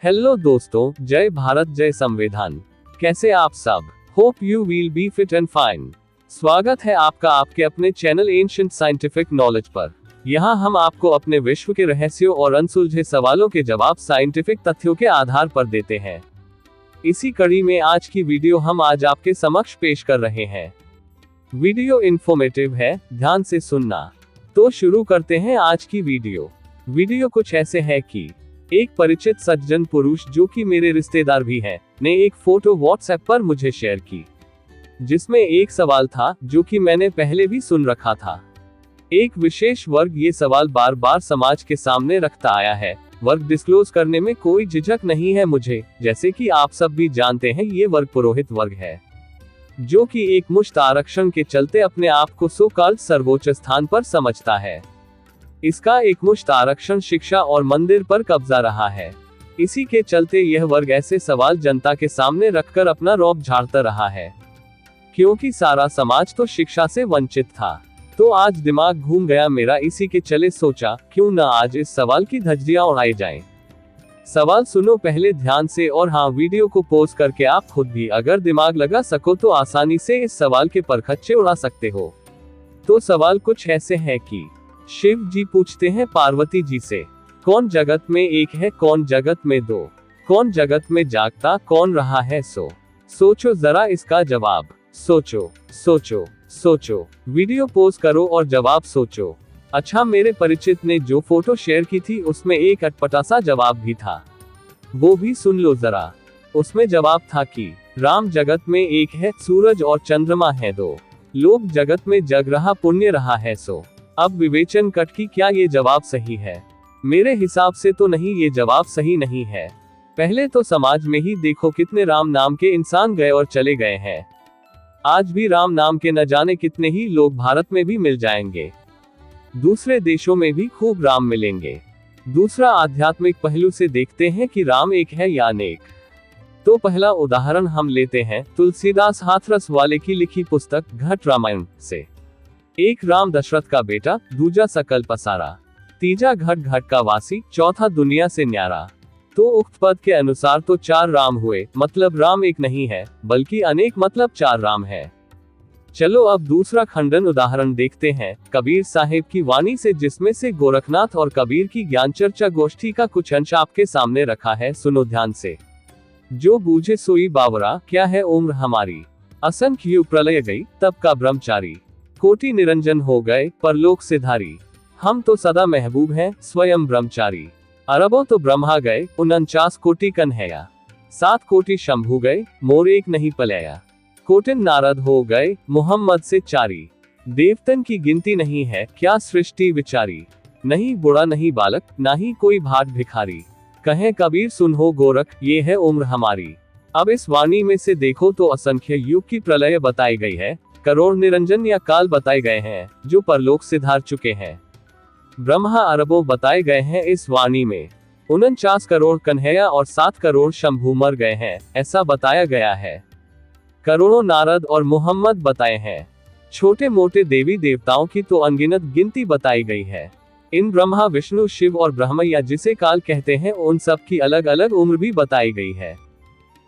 Hello दोस्तों, जय भारत जय संविधान। कैसे आप सब? Hope you will be fit and fine. स्वागत है आपका आपके अपने चैनल एंशिएंट साइंटिफिक नॉलेज पर। यहाँ हम आपको अपने विश्व के रहस्यों और अनसुलझे सवालों के जवाब साइंटिफिक तथ्यों के आधार पर देते हैं। इसी कड़ी में आज की वीडियो हम आज आपके समक्ष पेश कर रहे हैं। वीडियो इंफॉर्मेटिव है, ध्यान से सुनना। तो शुरू करते हैं आज की वीडियो कुछ ऐसे है कि एक परिचित सज्जन पुरुष जो कि मेरे रिश्तेदार भी हैं, ने एक फोटो व्हाट्सएप पर मुझे शेयर की, जिसमें एक सवाल था जो कि मैंने पहले भी सुन रखा था। एक विशेष वर्ग ये सवाल बार बार समाज के सामने रखता आया है। वर्ग डिस्क्लोज करने में कोई झिझक नहीं है मुझे, जैसे कि आप सब भी जानते हैं ये वर्ग पुरोहित वर्ग है, जो कि एक मुश्त आरक्षण के चलते अपने आप को सो कॉल्ड सर्वोच्च स्थान पर समझता है। इसका एक मुश्त आरक्षण शिक्षा और मंदिर पर कब्जा रहा है। इसी के चलते यह वर्ग ऐसे सवाल जनता के सामने रखकर अपना रौब झाड़ता रहा है, क्योंकि सारा समाज तो शिक्षा से वंचित था। तो आज दिमाग घूम गया मेरा, इसी के चले सोचा क्यों न आज इस सवाल की धज्जियां उड़ाई जाएं। सवाल सुनो पहले ध्यान से, और हाँ, वीडियो को पॉज करके आप खुद भी अगर दिमाग लगा सको तो आसानी से इस सवाल के परखच्चे उड़ा सकते हो। तो सवाल कुछ ऐसे है कि शिव जी पूछते हैं पार्वती जी से, कौन जगत में एक है, कौन जगत में दो, कौन जगत में जागता, कौन रहा है सो। सोचो जरा इसका जवाब, सोचो सोचो सोचो। वीडियो पॉज करो और जवाब सोचो। अच्छा, मेरे परिचित ने जो फोटो शेयर की थी उसमें एक अटपटा सा जवाब भी था, वो भी सुन लो जरा। उसमें जवाब था कि राम जगत में एक है, सूरज और चंद्रमा है दो, लोग जगत में जग रहा, पुण्य रहा है सो। अब विवेचन कट की क्या ये जवाब सही है? मेरे हिसाब से तो नहीं, ये जवाब सही नहीं है। पहले तो समाज में ही देखो कितने राम नाम के इंसान गए और चले गए हैं। आज भी राम नाम के न जाने कितने ही लोग भारत में भी मिल जाएंगे, दूसरे देशों में भी खूब राम मिलेंगे। दूसरा, आध्यात्मिक पहलू से देखते हैं कि राम एक है या अनेक। तो पहला उदाहरण हम लेते हैं तुलसीदास हाथरस वाले की लिखी पुस्तक घट रामायण से। एक राम दशरथ का बेटा, दूजा सकल पसारा, तीजा घट घट का वासी, चौथा दुनिया से न्यारा। तो उक्त पद के अनुसार तो चार राम हुए, मतलब राम एक नहीं है बल्कि अनेक, मतलब चार राम है। चलो अब दूसरा खंडन उदाहरण देखते हैं कबीर साहेब की वाणी से, जिसमें से गोरखनाथ और कबीर की ज्ञान चर्चा गोष्ठी का कुछ अंश आपके सामने रखा है। सुनो ध्यान से। जो बूझे सोई बावरा, क्या है उम्र हमारी, असंख्य युग प्रलय गई तब का ब्रह्मचारी, कोटि निरंजन हो गए परलोक सिधारी, हम तो सदा महबूब हैं स्वयं ब्रह्मचारी। अरबों तो ब्रह्मा गए, 49 कोटि कन्हैया, 7 कोटि शंभु गए, मोर एक नहीं पलैया, कोटिन नारद हो गए मुहम्मद से चारी, देवतन की गिनती नहीं है क्या सृष्टि विचारी, नहीं बुढ़ा नहीं बालक, ना ही कोई भाट भिखारी, कहे कबीर सुन हो गोरख, ये है उम्र हमारी। अब इस वाणी में से देखो तो असंख्य युग की प्रलय बताई गई है, करोड़ निरंजन या काल बताए गए हैं जो परलोक सिधार चुके हैं। ब्रह्मा अरबों बताए गए हैं इस वाणी में, 49 करोड़ कन्हैया और 7 करोड़ शंभू मर गए हैं ऐसा बताया गया है। करोड़ों नारद और मुहम्मद बताए हैं। छोटे मोटे देवी देवताओं की तो अनगिनत गिनती बताई गई है। इन ब्रह्मा विष्णु शिव और ब्रह्मैया जिसे काल कहते हैं, उन सब की अलग अलग उम्र भी बताई गई है।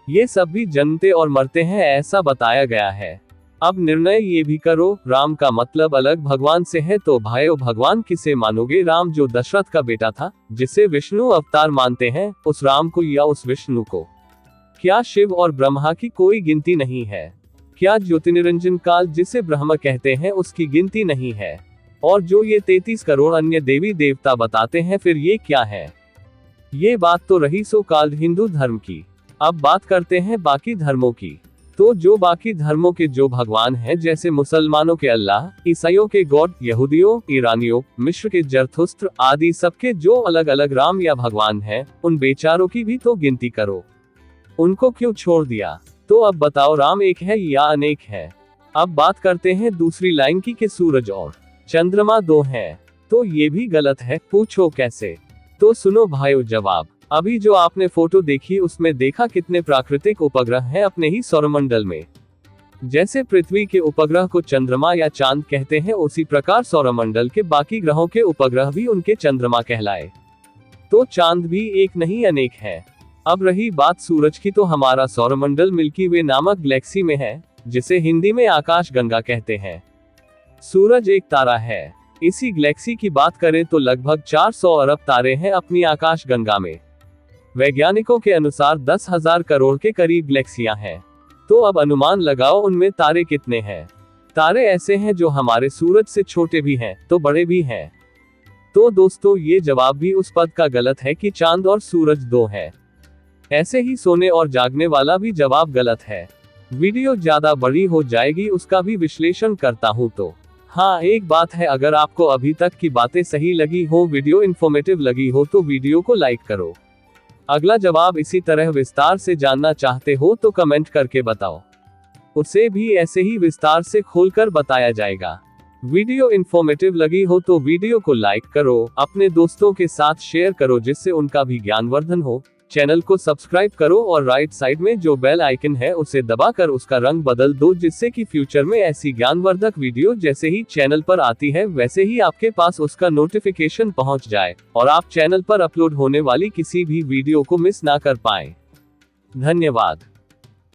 ये सब भी जन्मते और मरते हैं ऐसा बताया गया है। अब निर्णय ये भी करो, राम का मतलब अलग भगवान से है तो भाइयों भगवान किसे मानोगे, राम जो दशरथ का बेटा था, जिसे विष्णु अवतार मानते हैं, उस राम को या उस विष्णु को? क्या शिव और ब्रह्मा की कोई गिनती नहीं है? क्या ज्योतिनिरंजन काल जिसे ब्रह्म कहते हैं उसकी गिनती नहीं है? और जो ये 33 करोड़ अन्य देवी देवता बताते हैं, फिर ये क्या है? ये बात तो रही सो कॉल्ड हिंदू धर्म की। अब बात करते हैं बाकी धर्मों की। तो जो बाकी धर्मों के जो भगवान हैं, जैसे मुसलमानों के अल्लाह, ईसाइयों के गॉड, यहूदियों, ईरानियों, मिस्र के जरथुस्त्र आदि सबके जो अलग अलग राम या भगवान हैं, उन बेचारों की भी तो गिनती करो। उनको क्यों छोड़ दिया? तो अब बताओ, राम एक है या अनेक है? अब बात करते हैं दूसरी लाइन की कि सूरज और चंद्रमा दो हैं। तो ये भी गलत है। पूछो कैसे? तो सुनो भाइयों जवाब। अभी जो आपने फोटो देखी उसमें देखा कितने प्राकृतिक उपग्रह हैं अपने ही सौरमंडल में। जैसे पृथ्वी के उपग्रह को चंद्रमा या चांद कहते हैं, उसी प्रकार सौरमंडल के बाकी ग्रहों के उपग्रह भी उनके चंद्रमा कहलाए। तो चांद भी एक नहीं अनेक है। अब रही बात सूरज की, तो हमारा सौरमंडल मिल्की वे नामक गैलेक्सी में है, जिसे हिंदी में आकाश गंगा कहते हैं। सूरज एक तारा है। इसी गैलेक्सी की बात करें तो लगभग 400 अरब तारे हैं अपनी आकाश गंगा में। वैज्ञानिकों के अनुसार 10,000 करोड़ के करीब गैलेक्सियां हैं। तो अब अनुमान लगाओ उनमें तारे कितने हैं। तारे ऐसे हैं जो हमारे सूरज से छोटे भी हैं, तो बड़े भी हैं। तो दोस्तों, ये जवाब भी उस पद का गलत है कि चांद और सूरज दो है। ऐसे ही सोने और जागने वाला भी जवाब गलत है। वीडियो ज्यादा बड़ी हो जाएगी, उसका भी विश्लेषण करता हूं तो। हाँ, एक बात है, अगर आपको अभी तक की बातें सही लगी हो, वीडियो इन्फॉर्मेटिव लगी हो, तो वीडियो को लाइक करो। अगला जवाब इसी तरह विस्तार से जानना चाहते हो तो कमेंट करके बताओ, उसे भी ऐसे ही विस्तार से खोलकर बताया जाएगा। वीडियो इन्फॉर्मेटिव लगी हो तो वीडियो को लाइक करो, अपने दोस्तों के साथ शेयर करो जिससे उनका भी ज्ञानवर्धन हो। चैनल को सब्सक्राइब करो और राइट साइड में जो बेल आइकन है उसे दबाकर उसका रंग बदल दो, जिससे कि फ्यूचर में ऐसी ज्ञानवर्धक वीडियो जैसे ही चैनल पर आती है वैसे ही आपके पास उसका नोटिफिकेशन पहुंच जाए और आप चैनल पर अपलोड होने वाली किसी भी वीडियो को मिस ना कर पाएं। धन्यवाद।